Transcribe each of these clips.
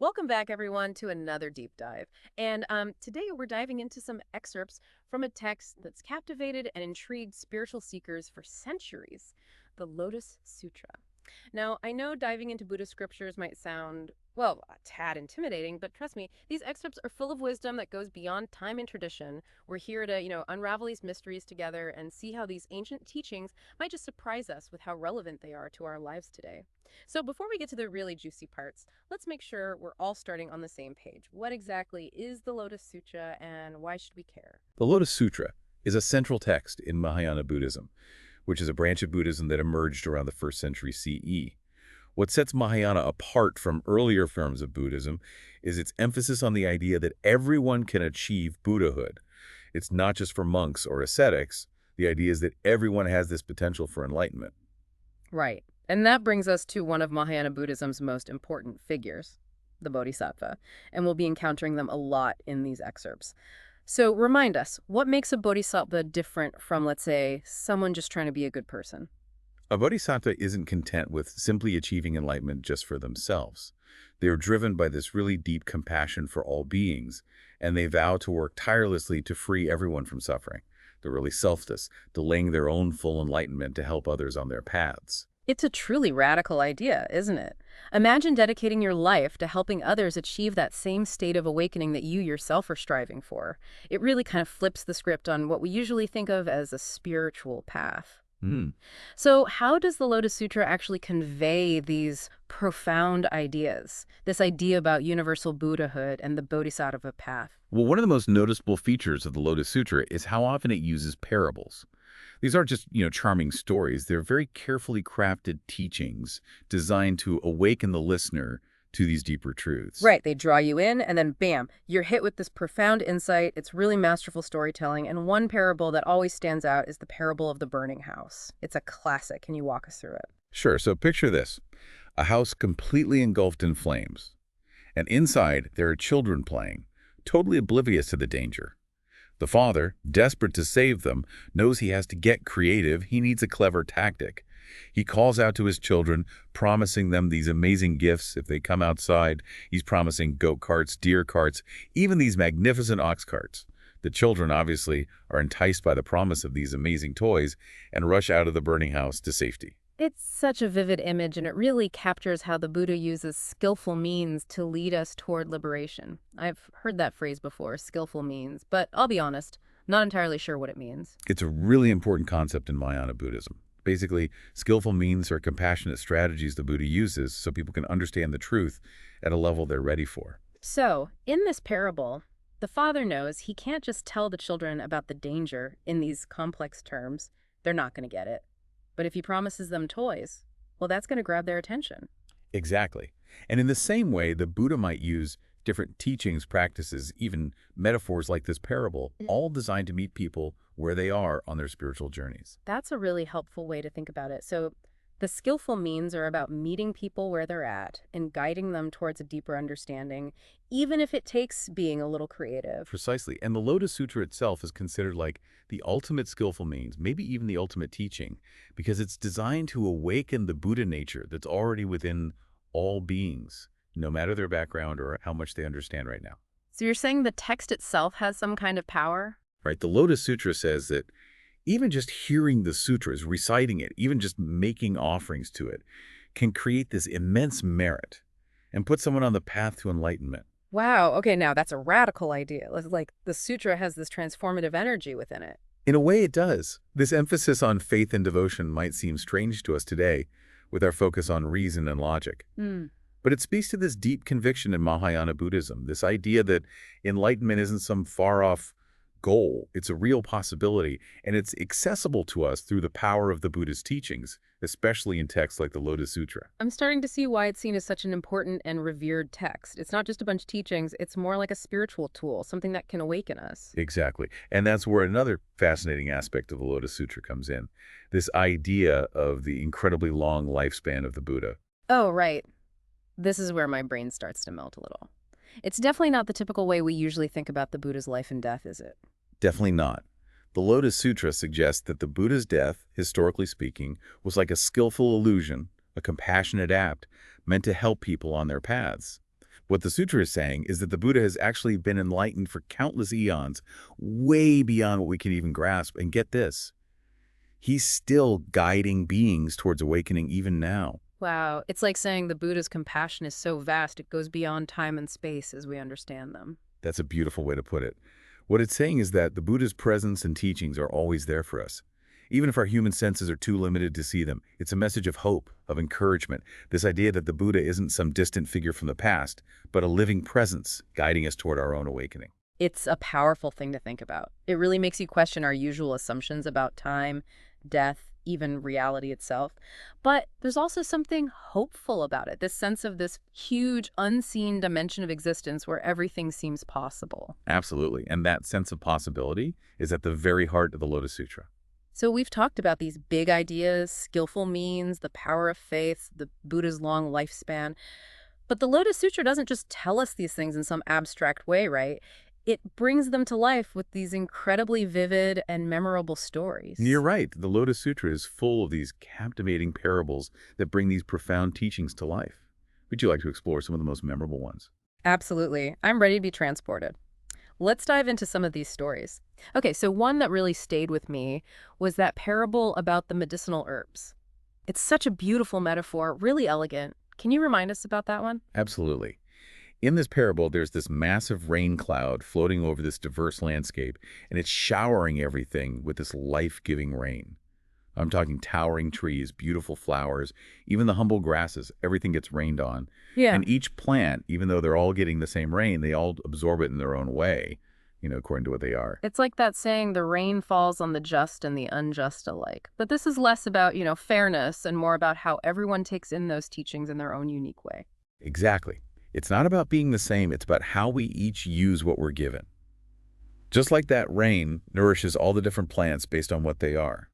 Welcome back, everyone, to another deep dive. And today we're diving into some excerpts from a text that's captivated and intrigued spiritual seekers for centuries, the Lotus Sutra. Now, I know diving into Buddhist scriptures might sound, well, a tad intimidating, but trust me, these excerpts are full of wisdom that goes beyond time and tradition. We're here to, unravel these mysteries together and see how these ancient teachings might just surprise us with how relevant they are to our lives today. So before we get to the really juicy parts, let's make sure we're all starting on the same page. What exactly is the Lotus Sutra and why should we care? The Lotus Sutra is a central text in Mahayana Buddhism, which is a branch of Buddhism that emerged around the 1st century CE. What sets Mahayana apart from earlier forms of Buddhism is its emphasis on the idea that everyone can achieve Buddhahood. It's not just for monks or ascetics. The idea is that everyone has this potential for enlightenment. Right. And that brings us to one of Mahayana Buddhism's most important figures, the bodhisattva. And we'll be encountering them a lot in these excerpts. So remind us, what makes a bodhisattva different from, let's say, someone just trying to be a good person? A bodhisattva isn't content with simply achieving enlightenment just for themselves. They are driven by this really deep compassion for all beings, and they vow to work tirelessly to free everyone from suffering. They're really selfless, delaying their own full enlightenment to help others on their paths. It's a truly radical idea, isn't it? Imagine dedicating your life to helping others achieve that same state of awakening that you yourself are striving for. It really kind of flips the script on what we usually think of as a spiritual path. Hmm. So how does the Lotus Sutra actually convey these profound ideas? This idea about universal Buddhahood and the bodhisattva path? Well, one of the most noticeable features of the Lotus Sutra is how often it uses parables. These aren't just, charming stories. They're very carefully crafted teachings designed to awaken the listener to these deeper truths. Right, they draw you in, and then bam, you're hit with this profound insight. It's really masterful storytelling, and one parable that always stands out is the parable of the burning house. It's a classic. Can you walk us through it? Sure. So picture this. A house completely engulfed in flames. And inside, there are children playing, totally oblivious to the danger. The father, desperate to save them, knows he has to get creative. He needs a clever tactic. He calls out to his children, promising them these amazing gifts if they come outside. He's promising goat carts, deer carts, even these magnificent ox carts. The children, obviously, are enticed by the promise of these amazing toys and rush out of the burning house to safety. It's such a vivid image, and it really captures how the Buddha uses skillful means to lead us toward liberation. I've heard that phrase before, skillful means, but I'll be honest, not entirely sure what it means. It's a really important concept in Mahayana Buddhism. Basically, skillful means are compassionate strategies the Buddha uses so people can understand the truth at a level they're ready for. So, in this parable, the father knows he can't just tell the children about the danger in these complex terms. They're not going to get it. But if he promises them toys, well, that's going to grab their attention. Exactly. And in the same way, the Buddha might use different teachings, practices, even metaphors like this parable, all designed to meet people where they are on their spiritual journeys. That's a really helpful way to think about it. So the skillful means are about meeting people where they're at and guiding them towards a deeper understanding, even if it takes being a little creative. Precisely. And the Lotus Sutra itself is considered like the ultimate skillful means, maybe even the ultimate teaching, because it's designed to awaken the Buddha nature that's already within all beings, no matter their background or how much they understand right now. So you're saying the text itself has some kind of power? Right? The Lotus Sutra says that even just hearing the sutras, reciting it, even just making offerings to it, can create this immense merit and put someone on the path to enlightenment. Wow, okay, now that's a radical idea. Like the sutra has this transformative energy within it. In a way, it does. This emphasis on faith and devotion might seem strange to us today with our focus on reason and logic. But it speaks to this deep conviction in Mahayana Buddhism, this idea that enlightenment isn't some far-off goal. It's a real possibility, and it's accessible to us through the power of the Buddha's teachings, especially in texts like the Lotus Sutra. I'm starting to see why it's seen as such an important and revered text. It's not just a bunch of teachings, it's more like a spiritual tool, something that can awaken us. Exactly. And that's where another fascinating aspect of the Lotus Sutra comes in, this idea of the incredibly long lifespan of the Buddha. Oh, right. This is where my brain starts to melt a little. It's definitely not the typical way we usually think about the Buddha's life and death, is it? Definitely not. The Lotus Sutra suggests that the Buddha's death, historically speaking, was like a skillful illusion, a compassionate act meant to help people on their paths. What the sutra is saying is that the Buddha has actually been enlightened for countless eons, way beyond what we can even grasp. And get this, he's still guiding beings towards awakening even now. Wow, it's like saying the Buddha's compassion is so vast it goes beyond time and space as we understand them. That's a beautiful way to put it. What it's saying is that the Buddha's presence and teachings are always there for us. Even if our human senses are too limited to see them, it's a message of hope, of encouragement, this idea that the Buddha isn't some distant figure from the past, but a living presence guiding us toward our own awakening. It's a powerful thing to think about. It really makes you question our usual assumptions about time, death, even reality itself. But there's also something hopeful about it, this sense of this huge, unseen dimension of existence where everything seems possible. Absolutely. And that sense of possibility is at the very heart of the Lotus Sutra. So we've talked about these big ideas, skillful means, the power of faith, the Buddha's long lifespan. But the Lotus Sutra doesn't just tell us these things in some abstract way, right? It brings them to life with these incredibly vivid and memorable stories. You're right. The Lotus Sutra is full of these captivating parables that bring these profound teachings to life. Would you like to explore some of the most memorable ones? Absolutely. I'm ready to be transported. Let's dive into some of these stories. Okay, so one that really stayed with me was that parable about the medicinal herbs. It's such a beautiful metaphor, really elegant. Can you remind us about that one? Absolutely. In this parable, there's this massive rain cloud floating over this diverse landscape, and it's showering everything with this life-giving rain. I'm talking towering trees, beautiful flowers, even the humble grasses, everything gets rained on. Yeah. And each plant, even though they're all getting the same rain, they all absorb it in their own way, according to what they are. It's like that saying, the rain falls on the just and the unjust alike. But this is less about, fairness and more about how everyone takes in those teachings in their own unique way. Exactly. It's not about being the same, it's about how we each use what we're given. Just like that rain nourishes all the different plants based on what they are,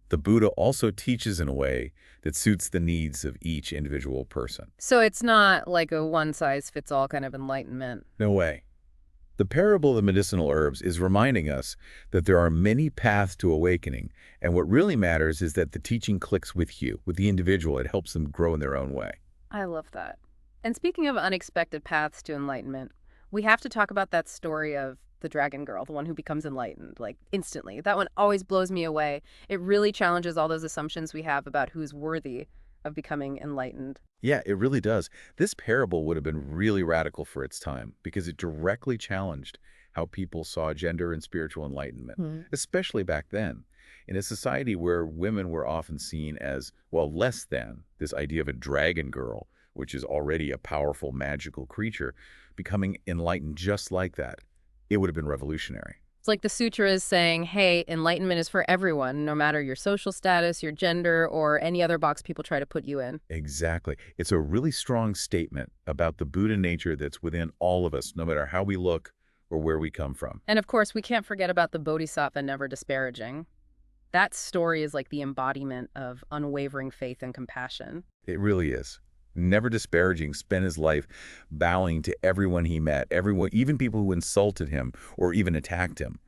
the Buddha also teaches in a way that suits the needs of each individual person. So it's not like a one-size-fits-all kind of enlightenment. No way. The parable of the medicinal herbs is reminding us that there are many paths to awakening, and what really matters is that the teaching clicks with you, with the individual. It helps them grow in their own way. I love that. And speaking of unexpected paths to enlightenment, we have to talk about that story of the dragon girl, the one who becomes enlightened, like instantly. That one always blows me away. It really challenges all those assumptions we have about who's worthy of becoming enlightened. Yeah, it really does. This parable would have been really radical for its time because it directly challenged how people saw gender and spiritual enlightenment, especially back then. In a society where women were often seen as, well, less than, this idea of a dragon girl, which is already a powerful, magical creature, becoming enlightened just like that, it would have been revolutionary. It's like the sutra is saying, hey, enlightenment is for everyone, no matter your social status, your gender, or any other box people try to put you in. Exactly. It's a really strong statement about the Buddha nature that's within all of us, no matter how we look or where we come from. And of course, we can't forget about the bodhisattva never disparaging. That story is like the embodiment of unwavering faith and compassion. It really is. Never disparaging, spent his life bowing to everyone he met, everyone, even people who insulted him or even attacked him.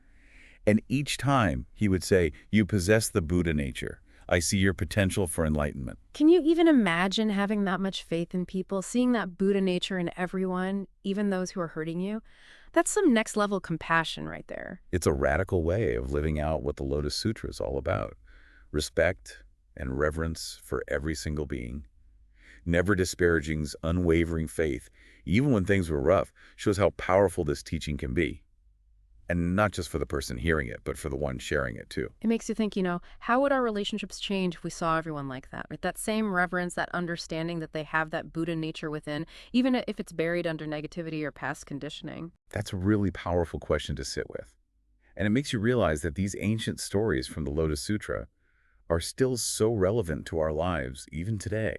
And each time he would say, you possess the Buddha nature. I see your potential for enlightenment. Can you even imagine having that much faith in people, seeing that Buddha nature in everyone, even those who are hurting you? That's some next level compassion right there. It's a radical way of living out what the Lotus Sutra is all about. Respect and reverence for every single being. Never disparaging's unwavering faith, even when things were rough, shows how powerful this teaching can be. And not just for the person hearing it, but for the one sharing it too. It makes you think, how would our relationships change if we saw everyone like that? Right? That same reverence, that understanding that they have that Buddha nature within, even if it's buried under negativity or past conditioning. That's a really powerful question to sit with. And it makes you realize that these ancient stories from the Lotus Sutra are still so relevant to our lives, even today.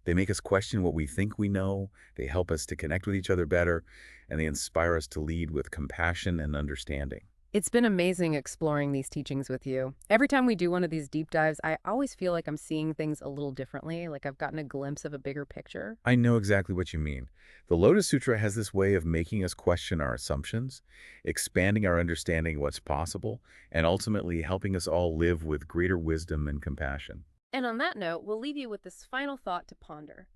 They make us question what we think we know, they help us to connect with each other better, and they inspire us to lead with compassion and understanding. It's been amazing exploring these teachings with you. Every time we do one of these deep dives, I always feel like I'm seeing things a little differently, like I've gotten a glimpse of a bigger picture. I know exactly what you mean. The Lotus Sutra has this way of making us question our assumptions, expanding our understanding of what's possible, and ultimately helping us all live with greater wisdom and compassion. And on that note, we'll leave you with this final thought to ponder.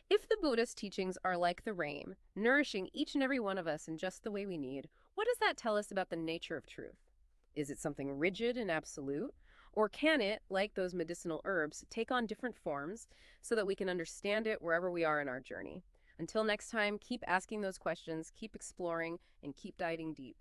If the Buddhist teachings are like the rain, nourishing each and every one of us in just the way we need, what does that tell us about the nature of truth? Is it something rigid and absolute? Or can it, like those medicinal herbs, take on different forms so that we can understand it wherever we are in our journey? Until next time, keep asking those questions, keep exploring, and keep diving deep.